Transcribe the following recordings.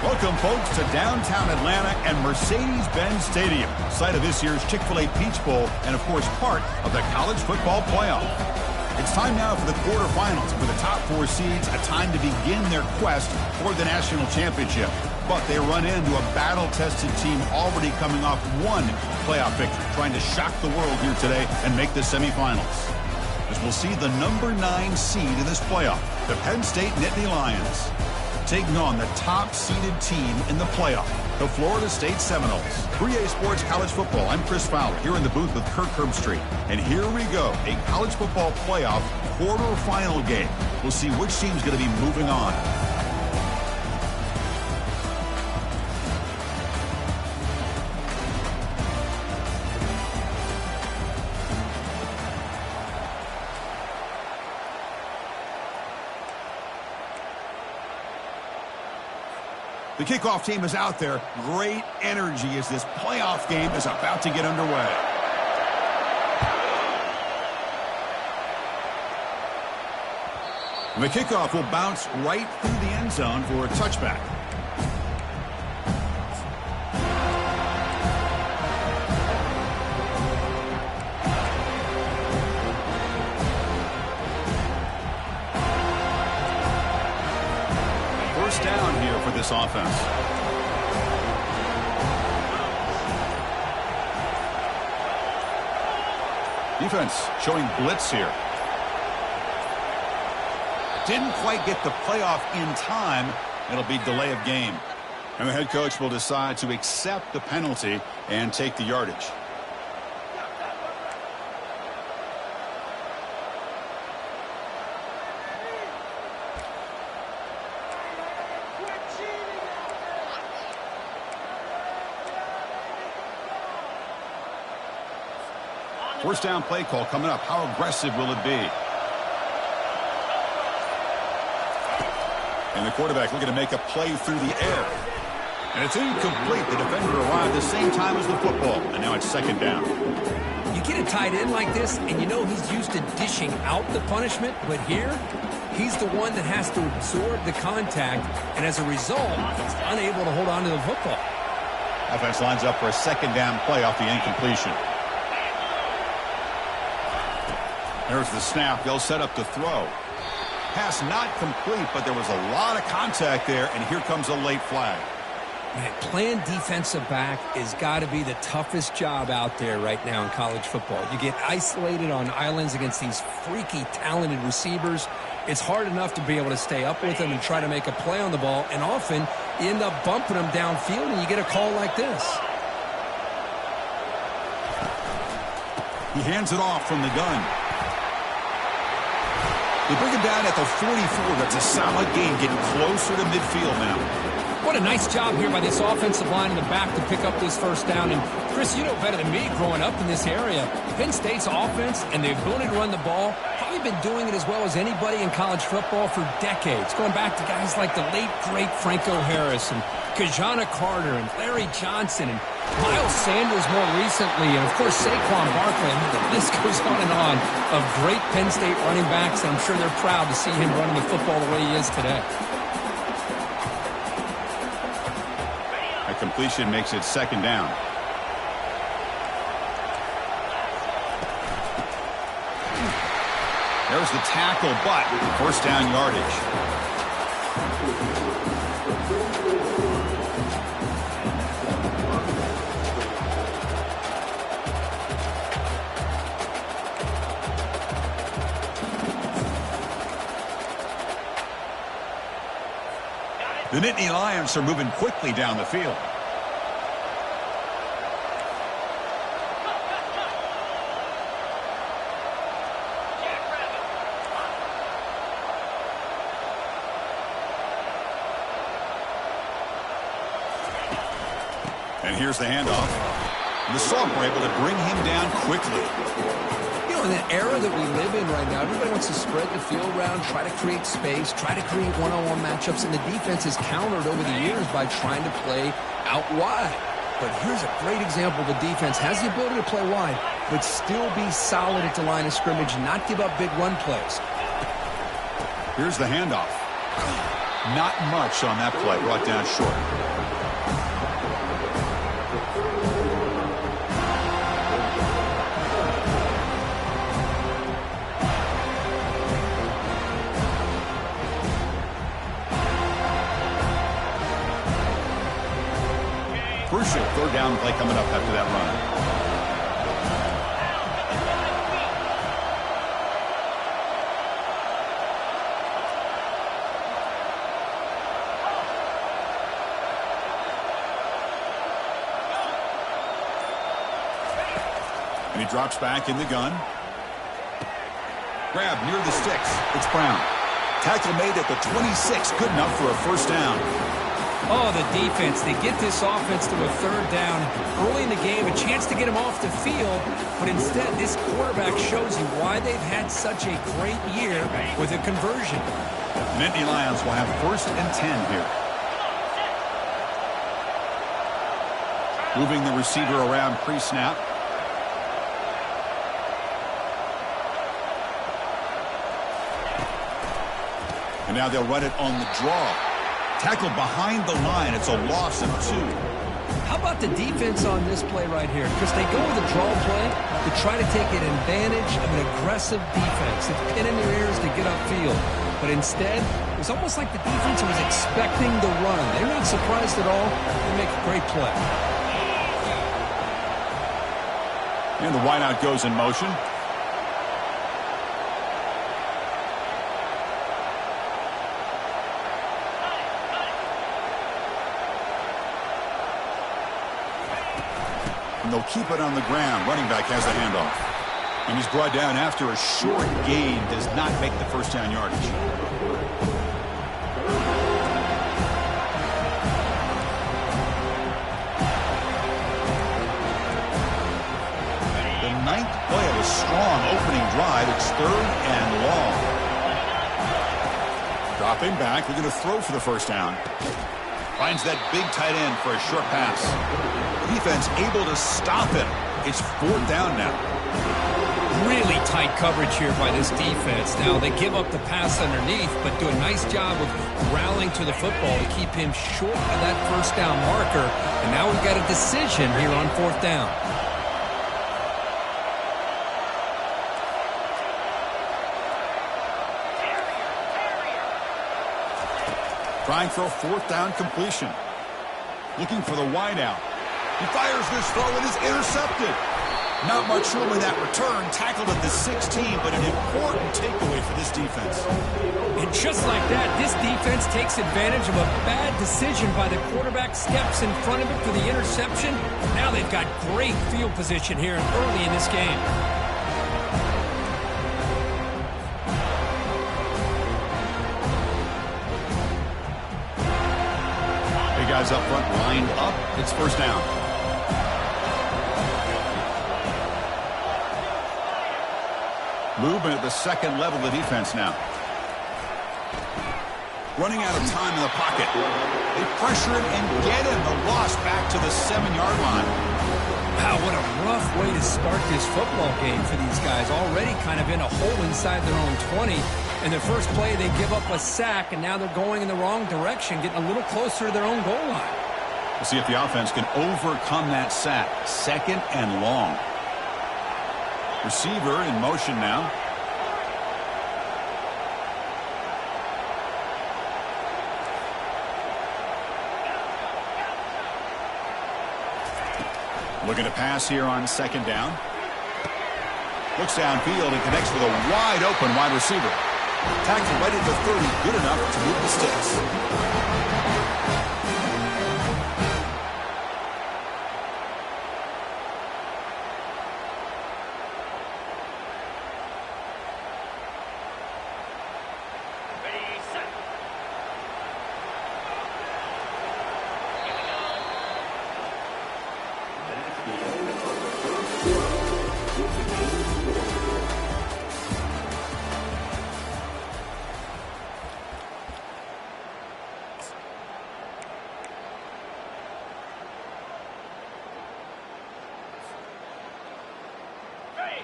Welcome, folks, to downtown Atlanta and Mercedes-Benz Stadium, site of this year's Chick-fil-A Peach Bowl and, of course, part of the college football playoff. It's time now for the quarterfinals, for the top 4 seeds, a time to begin their quest for the national championship. But they run into a battle-tested team already coming off one playoff victory, trying to shock the world here today and make the semifinals. As we'll see the number 9 seed in this playoff, the Penn State Nittany Lions, taking on the top-seeded team in the playoff, the Florida State Seminoles. 3A Sports College Football, I'm Chris Fowler, here in the booth with Kirk Herbstreit. And here we go, a college football playoff quarterfinal game. We'll see which team's going to be moving on. The kickoff team is out there. Great energy as this playoff game is about to get underway. And the kickoff will bounce right through the end zone for a touchback. Down here for this offense. Defense showing blitz here. Didn't quite get the playoff in time. It'll be delay of game. And the head coach will decide to accept the penalty and take the yardage. First down play call coming up. How aggressive will it be? And the quarterback looking to make a play through the air. And it's incomplete. The defender arrived at the same time as the football. And now it's second down. You get a tight end like this, and you know he's used to dishing out the punishment. But here, he's the one that has to absorb the contact. And as a result, he's unable to hold on to the football. Offense lines up for a second down play off the incompletion. There's the snap. They'll set up the throw. Pass not complete, but there was a lot of contact there, and here comes a late flag. Man, playing defensive back has got to be the toughest job out there right now in college football. You get isolated on islands against these freaky, talented receivers. It's hard enough to be able to stay up with them and try to make a play on the ball, and often you end up bumping them downfield, and you get a call like this. He hands it off from the gun. They bring him down at the 44. That's a solid game, getting closer to midfield now. What a nice job here by this offensive line in the back to pick up this first down. And, Chris, you know better than me growing up in this area, Penn State's offense and the ability to run the ball, probably been doing it as well as anybody in college football for decades, going back to guys like the late, great Franco Harris and Kajana Carter and Larry Johnson and Miles Sanders more recently, and, of course, Saquon Barkley. I mean, the list goes on of great Penn State running backs, and I'm sure they're proud to see him running the football the way he is today. A completion makes it second down. There's the tackle, but first down yardage. The Nittany Lions are moving quickly down the field. And here's the handoff. The Sauk were able to bring him down quickly. You know, in the era that we live in right now, everybody wants to spread the field around, try to create space, try to create one-on-one matchups, and the defense has countered over the years by trying to play out wide. But here's a great example of a defense has the ability to play wide, but still be solid at the line of scrimmage and not give up big run plays. Here's the handoff. Not much on that play. Brought down short. Crucial third down play coming up after that run. And he drops back in the gun. Grab near the sticks. It's Brown. Tackle made at the 26. Good enough for a first down. Oh, the defense. They get this offense to a third down early in the game, a chance to get him off the field. But instead, this quarterback shows you why they've had such a great year with a conversion. Nittany Lions will have 1st and 10 here. Moving the receiver around pre-snap. And now they'll run it on the draw. Tackle behind the line. It's a loss of 2. How about the defense on this play right here? Because they go with a draw play to try to take an advantage of an aggressive defense. It's pinning their ears to get upfield. But instead, it was almost like the defense was expecting the run. They're not surprised at all. They make a great play. And the wideout goes in motion. And they'll keep it on the ground. Running back has the handoff. And he's brought down after a short gain. Does not make the first down yardage. The 9th play of a strong opening drive. It's 3rd and long. Dropping back. We're going to throw for the first down. Finds that big tight end for a short pass. Defense able to stop him. It's 4th down now. Really tight coverage here by this defense. Now, they give up the pass underneath, but do a nice job of rallying to the football to keep him short of that first down marker. And now we've got a decision here on 4th down. Trying for a 4th down completion. Looking for the wideout. He fires this throw and is intercepted. Not much room in that return. Tackled at the 16, but an important takeaway for this defense. And just like that, this defense takes advantage of a bad decision by the quarterback, steps in front of it for the interception. Now they've got great field position here early in this game. Guys up front lined up. It's first down. Movement at the second level of the defense now. Running out of time in the pocket. They pressure him and get him. The loss back to the 7-yard line. Wow, what a rough way to start this football game for these guys. Already kind of in a hole inside their own 20. In the first play, they give up a sack, and now they're going in the wrong direction, getting a little closer to their own goal line. We'll see if the offense can overcome that sack. 2nd and long. Receiver in motion now. Looking to pass here on 2nd down. Looks downfield and connects with a wide open wide receiver. Tackle right at the 30. Good enough to move the sticks.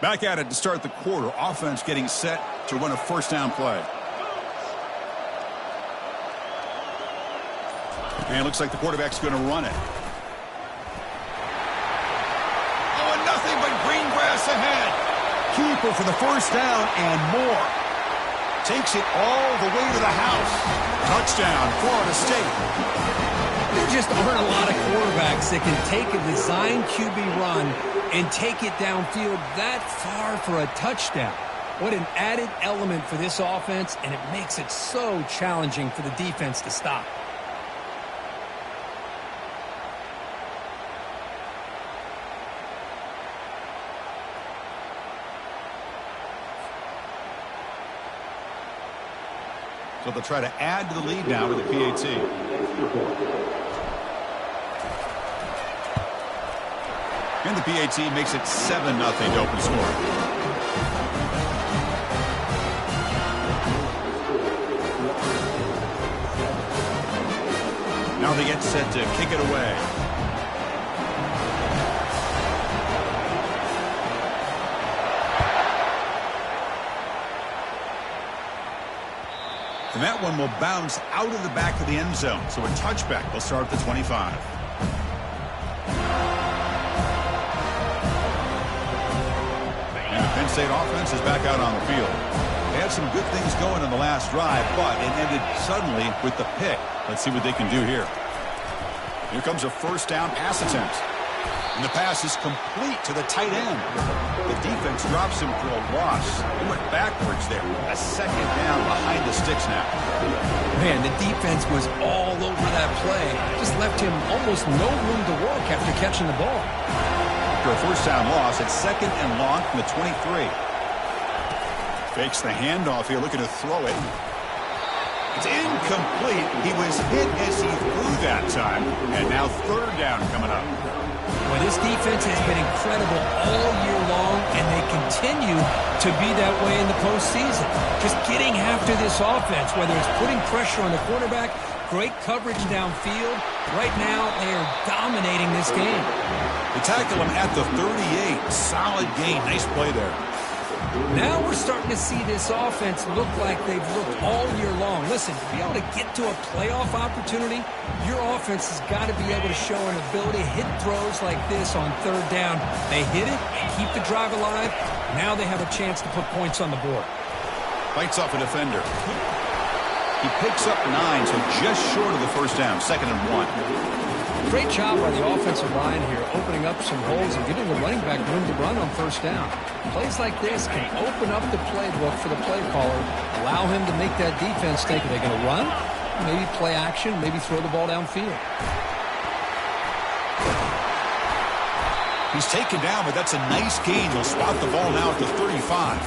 Back at it to start the quarter. Offense getting set to run a first down play. And it looks like the quarterback's going to run it. Oh, and nothing but green grass ahead. Keeper for the first down and more. Takes it all the way to the house. Touchdown, Florida State. There just aren't a lot of quarterbacks that can take a design QB run and take it downfield that far for a touchdown. What an added element for this offense, and it makes it so challenging for the defense to stop. So they'll try to add to the lead now with the PAT. And the PAT makes it 7-0 to open score. Now they get set to kick it away. And that one will bounce out of the back of the end zone. So a touchback will start at the 25. And the Penn State offense is back out on the field. They had some good things going in the last drive, but it ended suddenly with the pick. Let's see what they can do here. Here comes a first down pass attempt. And the pass is complete to the tight end. The defense drops him for a loss. He went backwards there. A second down behind the sticks now. Man, the defense was all over that play. Just left him almost no room to work after catching the ball. After a first down loss, it's second and long from the 23. Fakes the handoff here, looking to throw it. It's incomplete. He was hit as he threw that time. And now third down coming up. Well, this defense has been incredible all year long, and they continue to be that way in the postseason. Just getting after this offense, whether it's putting pressure on the quarterback, great coverage downfield. Right now, they are dominating this game. They tackle him at the 38. Solid gain. Nice play there. Now we're starting to see this offense look like they've looked all year long. Listen, to be able to get to a playoff opportunity, your offense has got to be able to show an ability to hit throws like this on third down. They hit it and keep the drive alive. Now they have a chance to put points on the board. Fights off a defender. He picks up 9, so just short of the first down, 2nd and 1. Great job by the offensive line here, opening up some holes and giving the running back room to run on first down. Plays like this can open up the playbook for the play caller, allow him to make that defense think, are they going to run? Maybe play action, maybe throw the ball downfield. He's taken down, but that's a nice gain. They'll swap the ball now at the 35.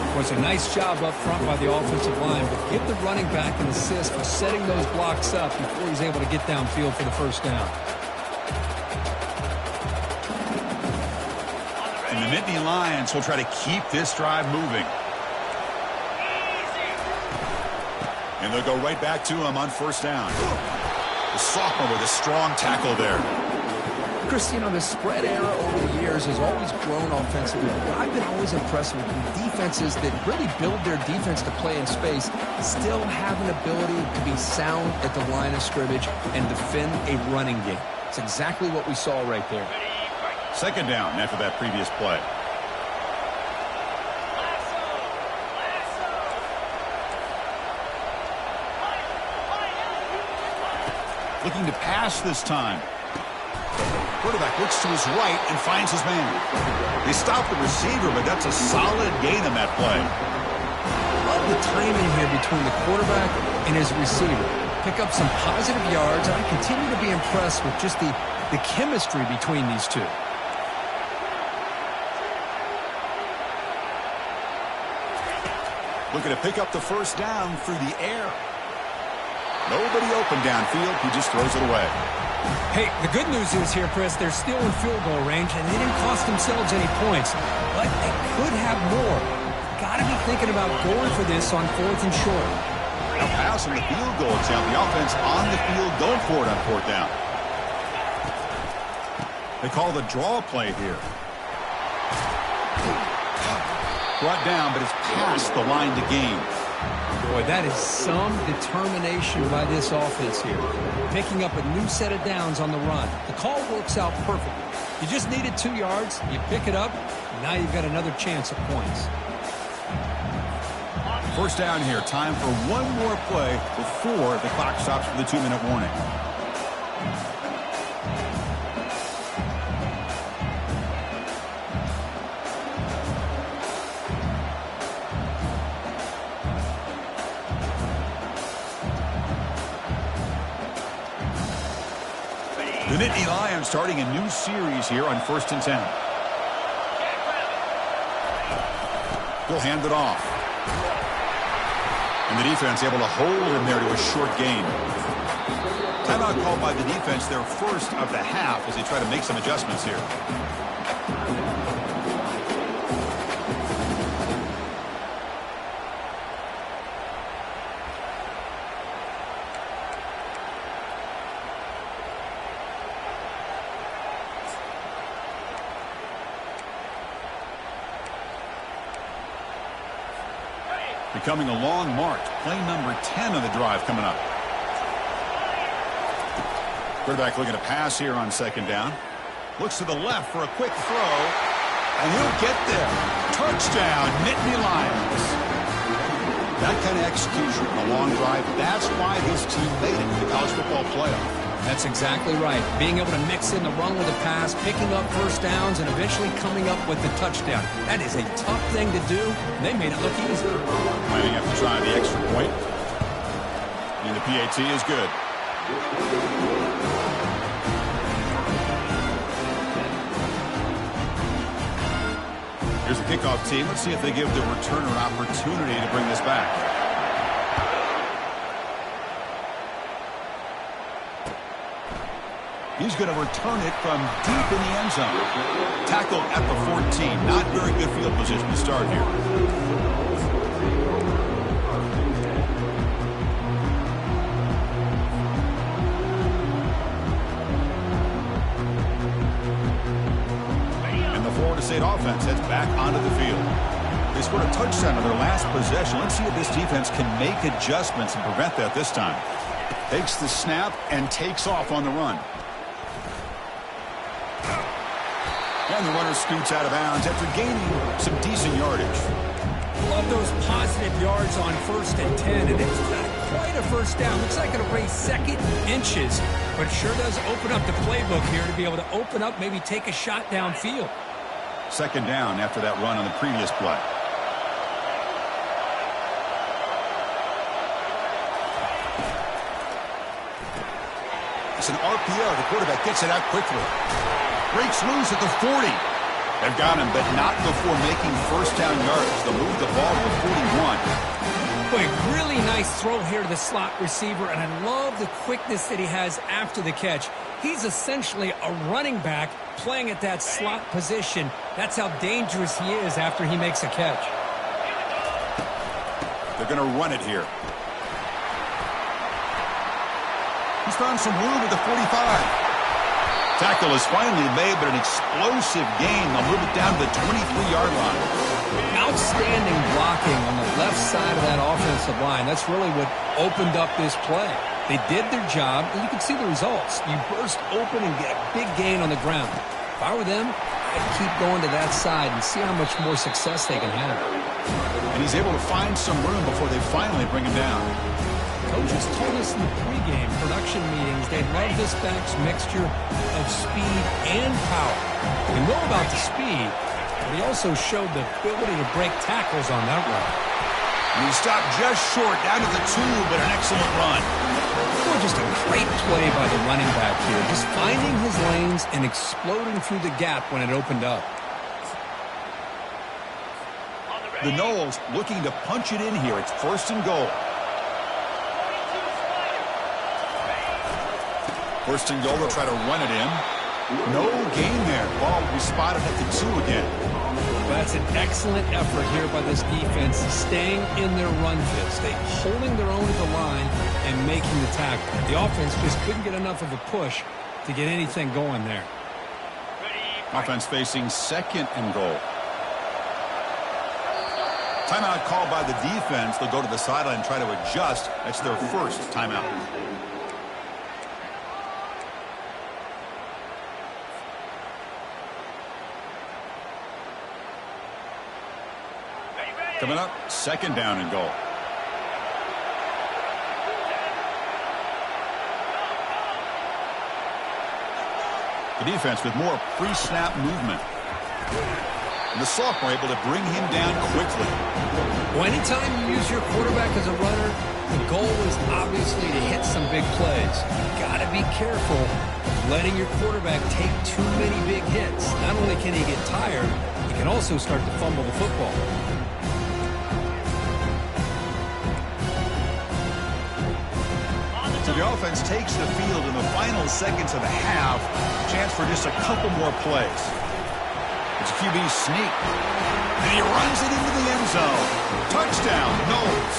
Well, it's a nice job up front by the offensive line, but give the running back an assist for setting those blocks up before he's able to get downfield for the first down. And the Nittany Lions will try to keep this drive moving. And they'll go right back to him on first down. The sophomore with a strong tackle there. Chris, you know, the spread era over the years has always grown offensively. But I've been always impressed with defenses that really build their defense to play in space, still have an ability to be sound at the line of scrimmage and defend a running game. It's exactly what we saw right there. 2nd down after that previous play. Looking to pass this time. Quarterback looks to his right and finds his man. They stop the receiver, but that's a solid gain on that play. Love the timing here between the quarterback and his receiver. Pick up some positive yards, and I continue to be impressed with just the chemistry between these two. Looking to pick up the first down through the air. Nobody open downfield. He just throws it away. Hey, the good news is here, Chris, they're still in field goal range, and they didn't cost themselves any points. But they could have more. Got to be thinking about going for this on 4th and short. Now pass on the field goal attempt. The offense on the field going for it on 4th down. They call the draw play here. Brought down, but it's past the line to gain. Boy, that is some determination by this offense here. Picking up a new set of downs on the run. The call works out perfectly. You just needed 2 yards. You pick it up. Now you've got another chance at points. First down here. Time for one more play before the clock stops for the 2-minute warning. The Nittany Lions starting a new series here on 1st and 10. He'll hand it off. And the defense able to hold him there to a short gain. Timeout called by the defense, their first of the half, as they try to make some adjustments here. Becoming a long march. Play number 10 of the drive coming up. Quarterback looking to pass here on 2nd down. Looks to the left for a quick throw. And he'll get there. Touchdown, Nittany Lions. That kind of execution on a long drive, that's why his team made it to the college football playoff. That's exactly right. Being able to mix in the run with the pass, picking up first downs, and eventually coming up with the touchdown. That is a tough thing to do. They made it look easy. Might have to try the extra point. And the PAT is good. Here's the kickoff team. Let's see if they give the returner an opportunity to bring this back. He's going to return it from deep in the end zone. Tackled at the 14. Not very good field position to start here. And the Florida State offense heads back onto the field. They scored a touchdown on their last possession. Let's see if this defense can make adjustments and prevent that this time. Takes the snap and takes off on the run. And the runner scoots out of bounds after gaining some decent yardage. Love those positive yards on 1st and 10, and it's not quite a first down. Looks like it'll raise 2nd inches, but it sure does open up the playbook here to be able to open up, maybe take a shot downfield. 2nd down after that run on the previous play. It's an RPO. The quarterback gets it out quickly. Breaks loose at the 40. They've got him, but not before making first down yards. They'll move the ball to the 41. Boy, really nice throw here to the slot receiver, and I love the quickness that he has after the catch. He's essentially a running back playing at that slot position. That's how dangerous he is after he makes a catch. They're going to run it here. He's found some room at the 45. Tackle is finally made, but an explosive gain. They'll move it down to the 23-yard line. Outstanding blocking on the left side of that offensive line. That's really what opened up this play. They did their job, and you can see the results. You burst open and get a big gain on the ground. If I were them, I'd keep going to that side and see how much more success they can have. And he's able to find some room before they finally bring him down. Coaches told us in the pregame production meetings they love this back's mixture of speed and power. We know about the speed, but he also showed the ability to break tackles on that run. And he stopped just short, down to the 2, but an excellent run. Boy, just a great play by the running back here, just finding his lanes and exploding through the gap when it opened up. The Noles looking to punch it in here. It's 1st and goal. 1st and goal, they'll try to run it in. No gain there. Ball will be spotted at the 2 again. That's an excellent effort here by this defense, staying in their run fit, holding their own at the line and making the tackle. The offense just couldn't get enough of a push to get anything going there. Offense facing 2nd and goal. Timeout called by the defense. They'll go to the sideline and try to adjust. That's their first timeout. Coming up, second down and goal. The defense with more pre-snap movement. And the sophomore able to bring him down quickly. Well, anytime you use your quarterback as a runner, the goal is obviously to hit some big plays. You've got to be careful of letting your quarterback take too many big hits. Not only can he get tired, he can also start to fumble the football. So the offense takes the field in the final seconds of the half. Chance for just a couple more plays. It's a QB sneak. And he runs it into the end zone. Touchdown, Knowles.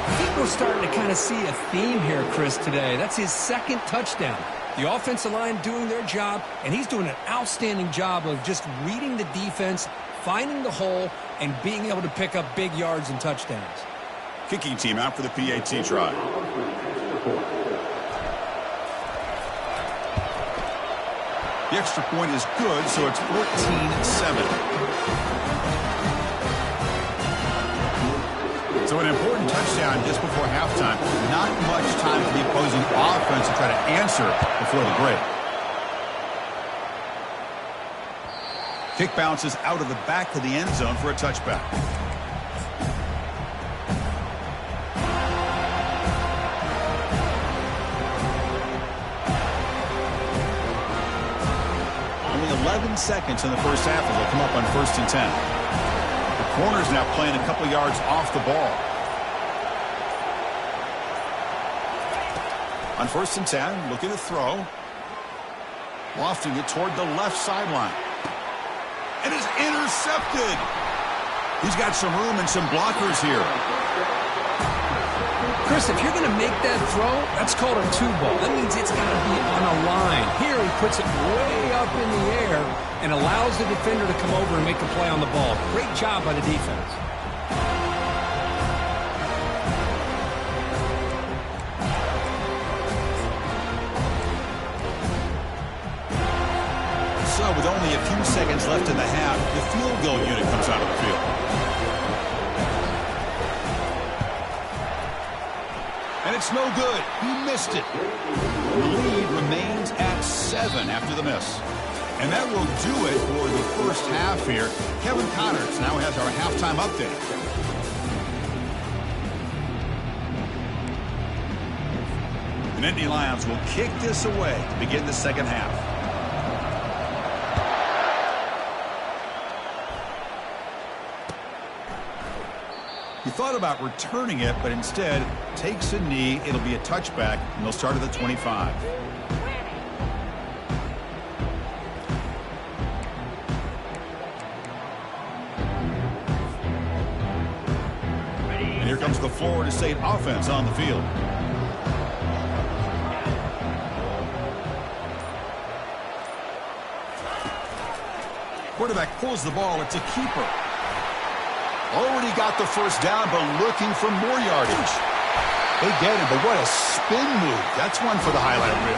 I think we're starting to kind of see a theme here, Chris, today. That's his second touchdown. The offensive line doing their job, and he's doing an outstanding job of just reading the defense, finding the hole, and being able to pick up big yards and touchdowns. Kicking team out for the PAT try. The extra point is good, so it's 14-7. So an important touchdown just before halftime. Not much time for the opposing offense to try to answer before the break. Kick bounces out of the back of the end zone for a touchback. Only 11 seconds in the first half as they'll come up on 1st and 10. The corner's now playing a couple yards off the ball. On 1st and 10, looking to throw. Lofting it toward the left sideline. And is intercepted. He's got some room and some blockers here. Chris, if you're going to make that throw, that's called a two ball. That means it's got to be on a line. Here he puts it way up in the air and allows the defender to come over and make a play on the ball. Great job by the defense. So with only a few seconds left in the half, the field goal unit comes out of the field. And it's no good. He missed it. The lead remains at 7 after the miss. And that will do it for the first half here. Kevin Connors now has our halftime update. The Nittany Lions will kick this away to begin the second half. He thought about returning it, but instead takes a knee. It'll be a touchback, and they'll start at the 25. And here comes the Florida State offense on the field. Quarterback pulls the ball. It's a keeper. Already got the first down, but looking for more yardage. They get him, but what a spin move. That's one for the highlight reel.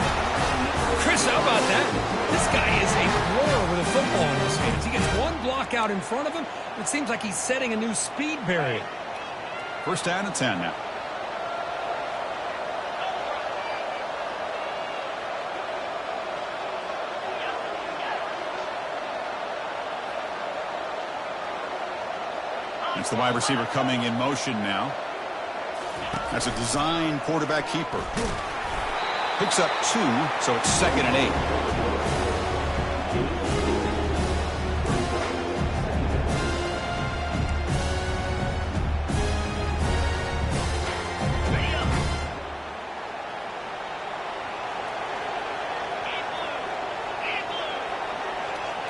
Chris, how about that? This guy is a thrower with a football in his hands. He gets one block out in front of him. It seems like he's setting a new speed barrier. First down and 10 now. It's the wide receiver coming in motion now. That's a design quarterback keeper. Picks up 2, so it's 2nd and 8.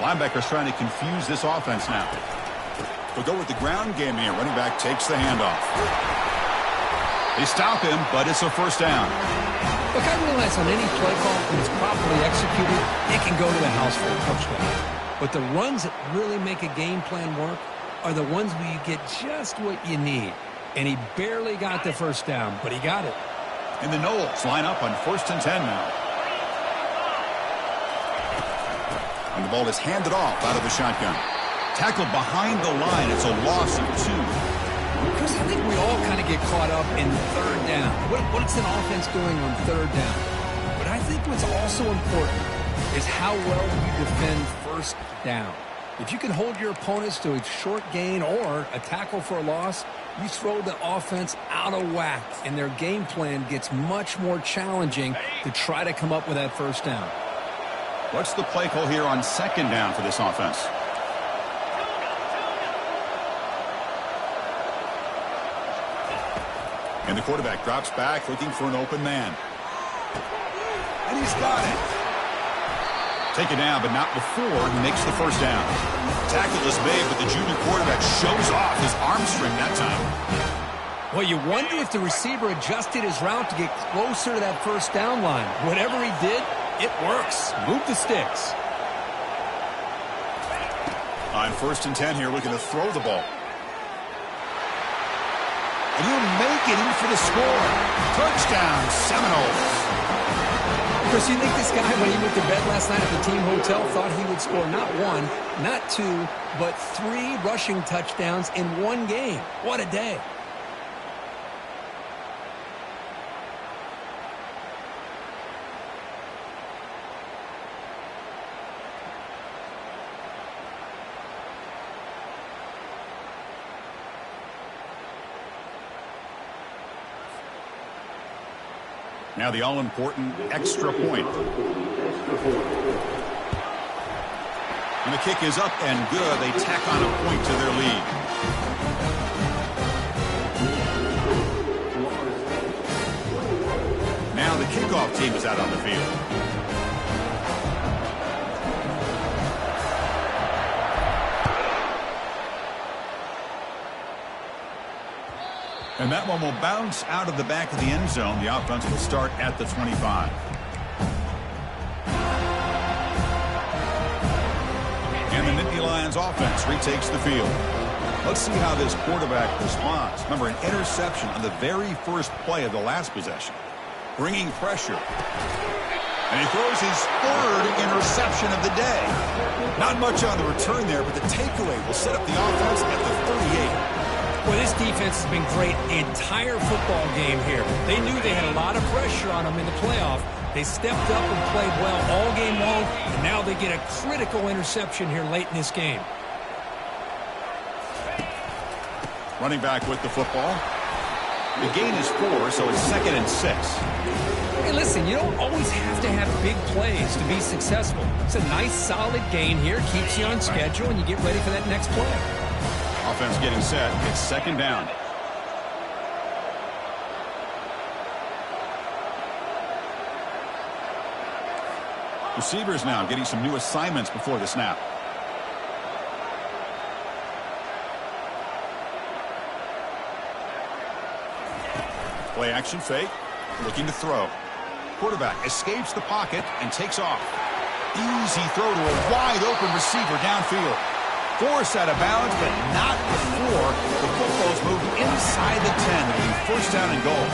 Linebackers trying to confuse this offense now. We'll go with the ground game here. Running back takes the handoff. They stop him, but it's a first down. Look, I realize on any play call, when it's properly executed, it can go to the house for a touchdown. But the runs that really make a game plan work, are the ones where you get just what you need. And he barely got the first down, but he got it. And the Knowles line up on 1st and 10 now. And the ball is handed off out of the shotgun. Tackled behind the line. It's a loss of 2. Chris, I think we all kind of get caught up in 3rd down. What's an offense doing on 3rd down? But I think what's also important is how well you defend 1st down. If you can hold your opponents to a short gain or a tackle for a loss, you throw the offense out of whack, and their game plan gets much more challenging to try to come up with that 1st down. What's the play call here on 2nd down for this offense? And the quarterback drops back looking for an open man. And he's got it. Taken down, but not before he makes the 1st down. Tackle is made, but the junior quarterback shows off his arm string that time. Well, you wonder if the receiver adjusted his route to get closer to that 1st down line. Whatever he did, it works. Move the sticks. On 1st and 10 here, looking to throw the ball. And he'll make it in for the score. Touchdown, Seminoles. Chris, you think this guy, when he went to bed last night at the team hotel, thought he would score not 1, not 2, but 3 rushing touchdowns in 1 game? What a day. Now the all-important extra point. And the kick is up and good. They tack on a point to their lead. Now the kickoff team is out on the field. And that one will bounce out of the back of the end zone. The offense will start at the 25. And the Nittany Lions offense retakes the field. Let's see how this quarterback responds. Remember, an interception on the very first play of the last possession. Bringing pressure. And he throws his 3rd interception of the day. Not much on the return there, but the takeaway will set up the offense at the 38. Well, this defense has been great the entire football game here. They knew they had a lot of pressure on them in the playoff. They stepped up and played well all game long, and now they get a critical interception here late in this game. Running back with the football. The gain is 4, so it's 2nd and 6. Hey, listen, you don't always have to have big plays to be successful. It's a nice, solid gain here. Keeps you on schedule, and you get ready for that next play. Offense getting set. It's 2nd down. Receivers now getting some new assignments before the snap. Play action fake. Looking to throw. Quarterback escapes the pocket and takes off. Easy throw to a wide open receiver downfield. Forced out of bounds, but not before the football's moved inside the 10. It'll be 1st down and goal.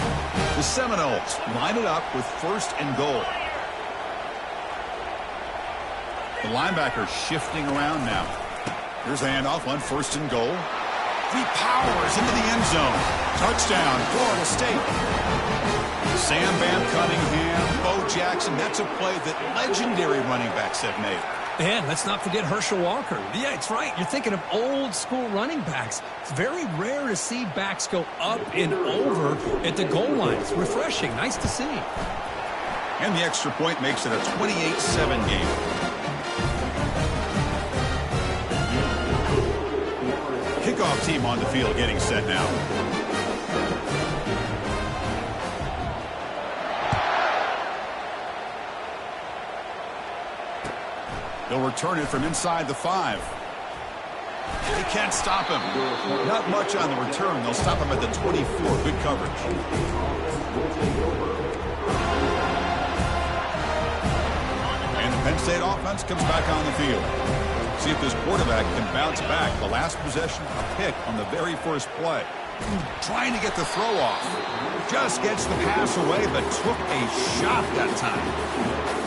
The Seminoles line it up with 1st and goal. The linebacker shifting around now. Here's the handoff on 1st and goal. He powers into the end zone. Touchdown, Florida State. Sam Bam Cunningham, Bo Jackson. That's a play that legendary running backs have made. And let's not forget Herschel Walker. Yeah, it's right. You're thinking of old school running backs. It's very rare to see backs go up and over at the goal line. It's refreshing. Nice to see. And the extra point makes it a 28-7 game. Kickoff team on the field getting set now. They'll return it from inside the 5. They can't stop him. Not much on the return. They'll stop him at the 24. Good coverage. And the Penn State offense comes back on the field. See if this quarterback can bounce back. The last possession, a pick on the very first play. Trying to get the throw off. Just gets the pass away, but took a shot that time.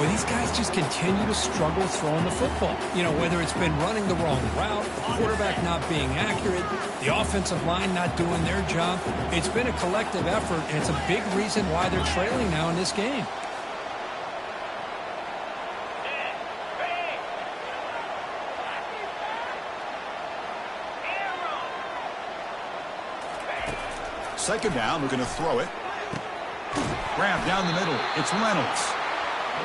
Well, these guys just continue to struggle throwing the football. You know, whether it's been running the wrong route, quarterback not being accurate, the offensive line not doing their job. It's been a collective effort, and it's a big reason why they're trailing now in this game. Second down, we're going to throw it. Grab down the middle. It's Reynolds.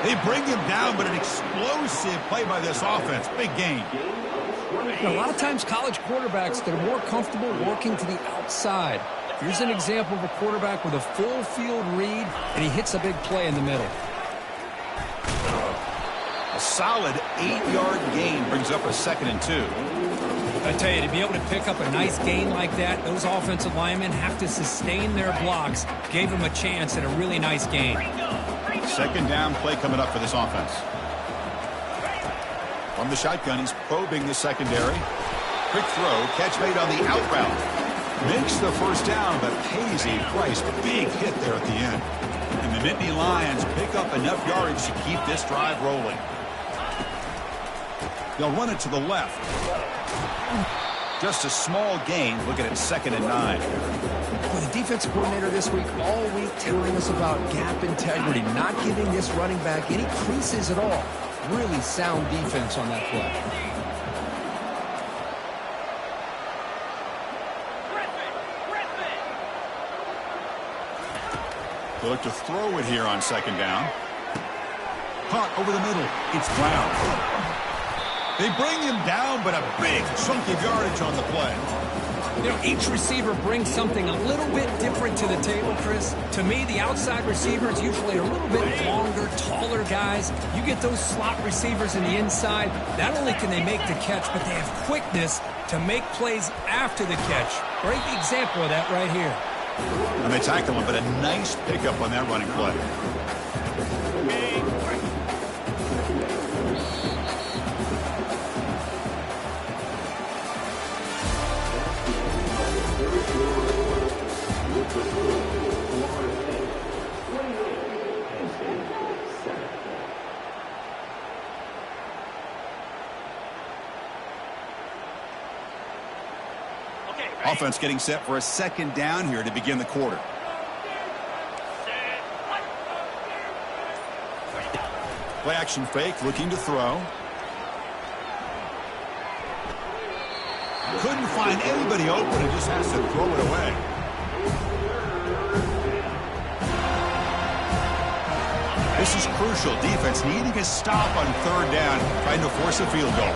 They bring him down, but an explosive play by this offense. Big gain. A lot of times college quarterbacks, they're more comfortable working to the outside. Here's an example of a quarterback with a full field read, and he hits a big play in the middle. A solid 8-yard gain brings up a 2nd and 2. I tell you, to be able to pick up a nice gain like that, those offensive linemen have to sustain their blocks. Gave them a chance at a really nice gain. Second down play coming up for this offense. From the shotgun, he's probing the secondary. Quick throw, catch made on the out route. Makes the first down, but pays a price. Big hit there at the end. And the Nittany Lions pick up enough yardage to keep this drive rolling. They'll run it to the left. Just a small gain. Look at it, 2nd and 9. Well, the defensive coordinator this week, all week telling us about gap integrity, not giving this running back any creases at all. Really sound defense on that play. They look to throw it here on 2nd down. Caught over the middle. It's Brown. They bring him down, but a big chunk of yardage on the play. You know, each receiver brings something a little bit different to the table, Chris. To me, the outside receivers usually are a little bit longer, taller guys. You get those slot receivers in the inside, not only can they make the catch, but they have quickness to make plays after the catch. Great example of that right here. And they tackle him, but a nice pickup on that running play. Offense getting set for a 2nd down here to begin the quarter. Play action fake, looking to throw. Couldn't find anybody open and just has to throw it away. This is crucial. Defense needing a stop on 3rd down, trying to force a field goal.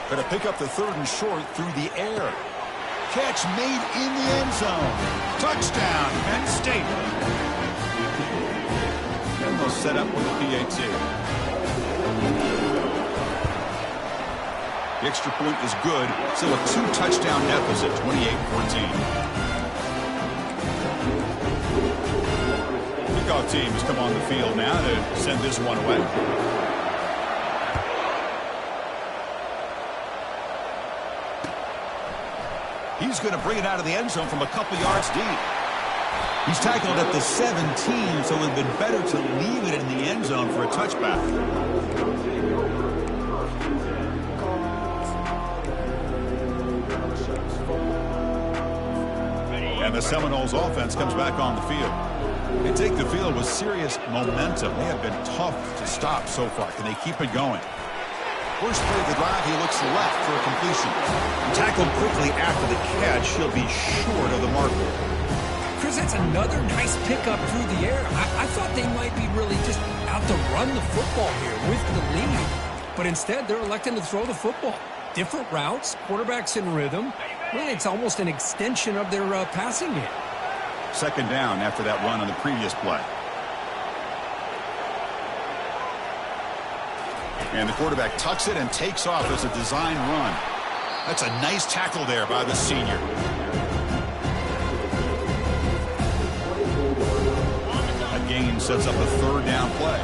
Going to pick up the 3rd and short through the air. Catch made in the end zone. Touchdown, Penn State. And they'll set up with the PAT. The extra point is good. Still a 2-touchdown deficit, 28-14. Kickoff teams come on the field now to send this one away. He's going to bring it out of the end zone from a couple yards deep. He's tackled at the 17, so it would have been better to leave it in the end zone for a touchback. And the Seminoles offense comes back on the field. They take the field with serious momentum. They have been tough to stop so far. Can they keep it going? First play of the drive, he looks left for a completion. Tackled quickly after the catch. He'll be short of the marker. Chris, that's another nice pickup through the air. I thought they might be really just out to run the football here with the lead. But instead, they're electing to throw the football. Different routes, quarterbacks in rhythm. Really, it's almost an extension of their passing game. 2nd down after that run on the previous play. And the quarterback tucks it and takes off as a design run. That's a nice tackle there by the senior. A gain sets up a 3rd down play.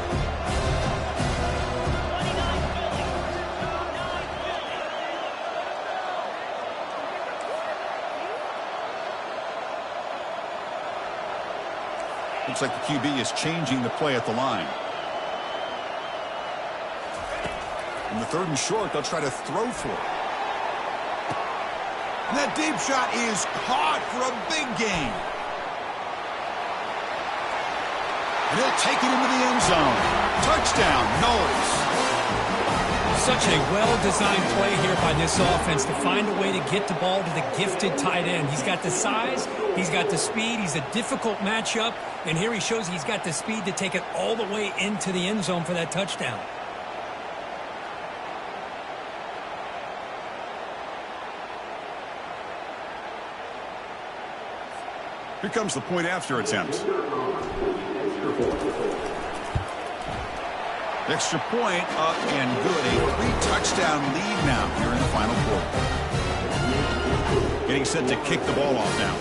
Looks like the QB is changing the play at the line. In the 3rd and short, they'll try to throw for it. And that deep shot is caught for a big gain. And he'll take it into the end zone. Touchdown, Knowles. Such a well-designed play here by this offense to find a way to get the ball to the gifted tight end. He's got the size, he's got the speed, he's a difficult matchup, and here he shows he's got the speed to take it all the way into the end zone for that touchdown. Here comes the point after attempt. Extra point up and good. A 3-touchdown lead now here in the final quarter. Getting set to kick the ball off now.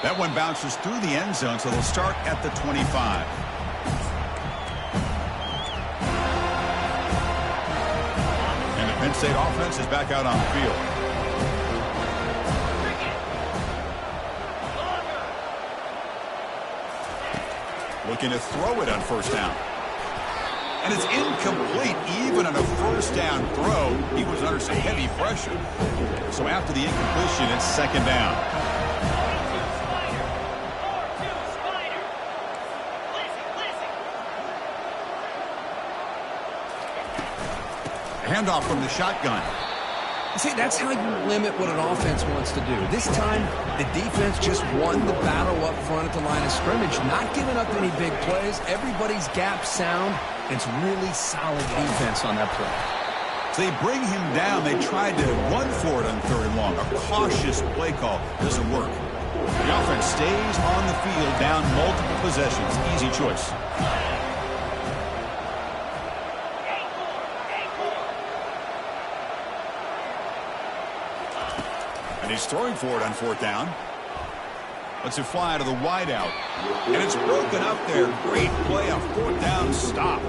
That one bounces through the end zone, so they'll start at the 25. And the Penn State offense is back out on the field. Looking to throw it on 1st down. And it's incomplete. Even on a 1st down throw, he was under some heavy pressure. So after the incompletion, it's 2nd down. Handoff from the shotgun. See, that's how you limit what an offense wants to do. This time, the defense just won the battle up front at the line of scrimmage, not giving up any big plays. Everybody's gap sound. It's really solid defense on that play. So they bring him down. They tried to run for it on 3rd and long. A cautious play call doesn't work. The offense stays on the field, down multiple possessions. Easy choice. He's throwing for it on 4th down. Lets it fly to the wideout. And it's broken up there. Great play, a 4th down stop.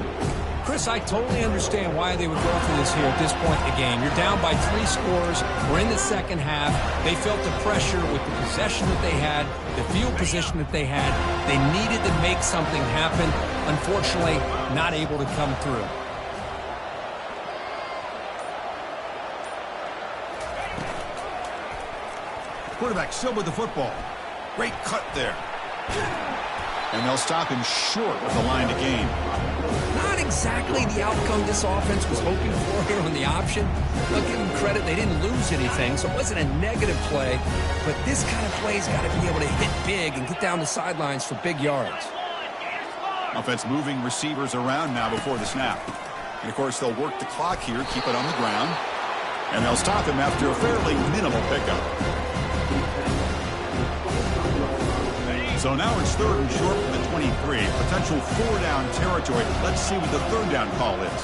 Chris, I totally understand why they would go for this here at this point in the game. You're down by 3 scores. We're in the 2nd half. They felt the pressure with the possession that they had, the field position that they had. They needed to make something happen. Unfortunately, not able to come through. Quarterback still with the football. Great cut there. And they'll stop him short with the line to gain. Not exactly the outcome this offense was hoping for here on the option. I'll give them credit. They didn't lose anything, so it wasn't a negative play. But this kind of play's got to be able to hit big and get down the sidelines for big yards. Offense moving receivers around now before the snap. And, of course, they'll work the clock here, keep it on the ground. And they'll stop him after a fairly minimal pickup. So now it's 3rd and short from the 23. Potential 4-down territory. Let's see what the 3rd down call is.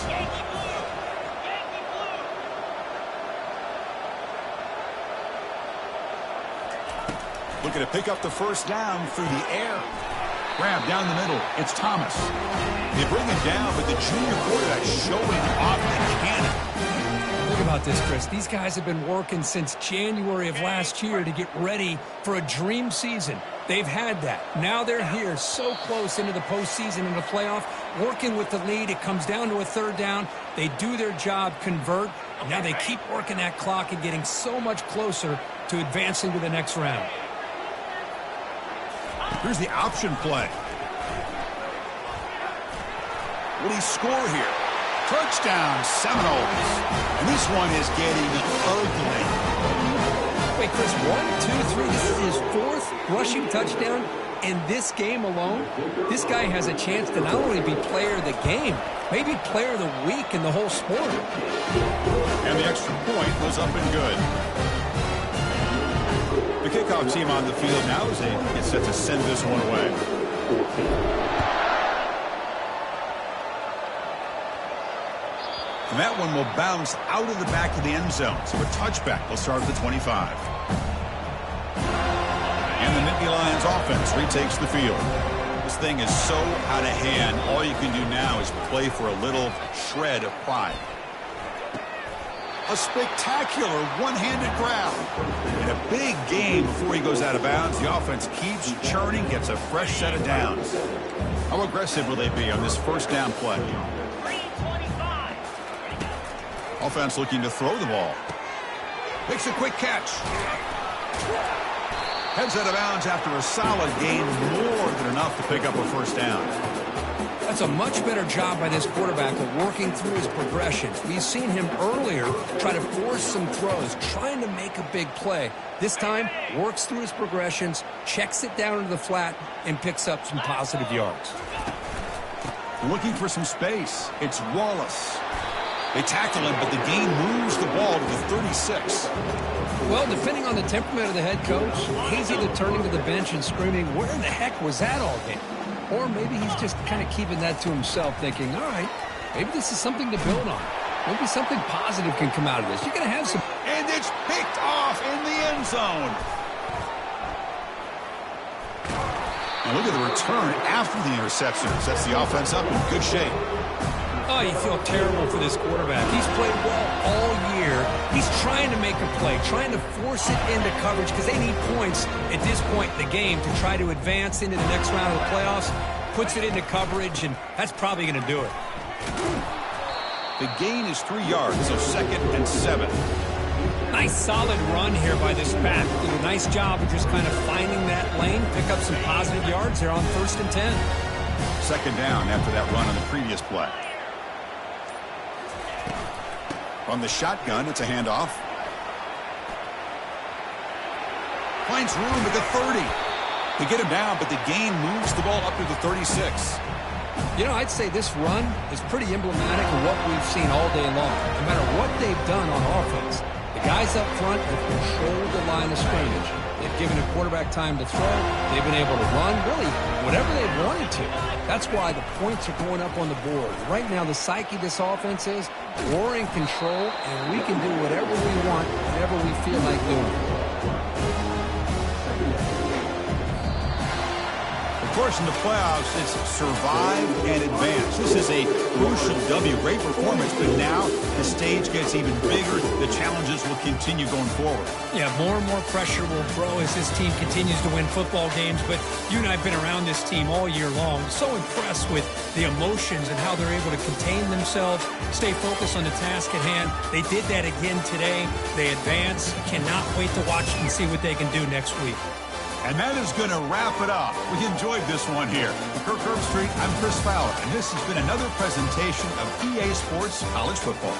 Looking to pick up the 1st down through the air. Grab down the middle. It's Thomas. They bring it down, but the junior quarterback showing off the cannon. Think about this, Chris. These guys have been working since January of last year to get ready for a dream season. They've had that. Now they're here so close into the postseason and the playoff, working with the lead. It comes down to a 3rd down. They do their job, convert. Now they keep working that clock and getting so much closer to advancing to the next round. Here's the option play. Will he score here? Touchdown, Seminoles. And this one is getting ugly. Wait, Chris, 1, 2, 3. This is his 4th rushing touchdown in this game alone. This guy has a chance to not only be player of the game, maybe player of the week in the whole sport. And the extra point was up and good. The kickoff team on the field now as they get set to send this one away. And that one will bounce out of the back of the end zone. So a touchback will start at the 25. And the Nittany Lions offense retakes the field. This thing is so out of hand. All you can do now is play for a little shred of pride. A spectacular one-handed grab. And a big gain before he goes out of bounds. The offense keeps churning, gets a fresh set of downs. How aggressive will they be on this first down play? 325. Offense looking to throw the ball. Makes a quick catch. Heads out of bounds after a solid gain, more than enough to pick up a first down. That's a much better job by this quarterback of working through his progressions. We've seen him earlier try to force some throws, trying to make a big play. This time, works through his progressions, checks it down into the flat, and picks up some positive yards. Looking for some space. It's Wallace. They tackle him, but the gain moves the ball to the 36. Well, depending on the temperament of the head coach, he's either turning to the bench and screaming, "Where in the heck was that all day?" Or maybe he's just kind of keeping that to himself, thinking, all right, maybe this is something to build on. Maybe something positive can come out of this. You're going to have some... And it's picked off in the end zone. And look at the return after the interception. Sets the offense up in good shape. Oh, you feel terrible for this quarterback. He's played well all year. He's trying to make a play, trying to force it into coverage because they need points at this point in the game to try to advance into the next round of the playoffs. Puts it into coverage, and that's probably going to do it. The gain is 3 yards, so 2nd and 7. Nice solid run here by this back. Did a nice job of just kind of finding that lane, pick up some positive yards there on 1st and 10. 2nd down after that run on the previous play. On the shotgun, it's a handoff. Finds room at the 30. They get him down, but the gain moves the ball up to the 36. You know, I'd say this run is pretty emblematic of what we've seen all day long. No matter what they've done on offense, the guys up front have controlled the line of scrimmage. They've given a quarterback time to throw. They've been able to run, really, whatever they've wanted to. That's why the points are going up on the board. Right now, the psyche of this offense is we're in control, and we can do whatever we want, whatever we feel like doing. Of course, in the playoffs, it's survive and advance. This is a crucial W. Great performance, but now the stage gets even bigger. The challenges will continue going forward. Yeah, more and more pressure will grow as this team continues to win football games. But you and I have been around this team all year long. So impressed with the emotions and how they're able to contain themselves, stay focused on the task at hand. They did that again today. They advance. Cannot wait to watch and see what they can do next week. And that is going to wrap it up. We enjoyed this one here. For Kirk Herbstreit, I'm Chris Fowler, and this has been another presentation of EA Sports College Football.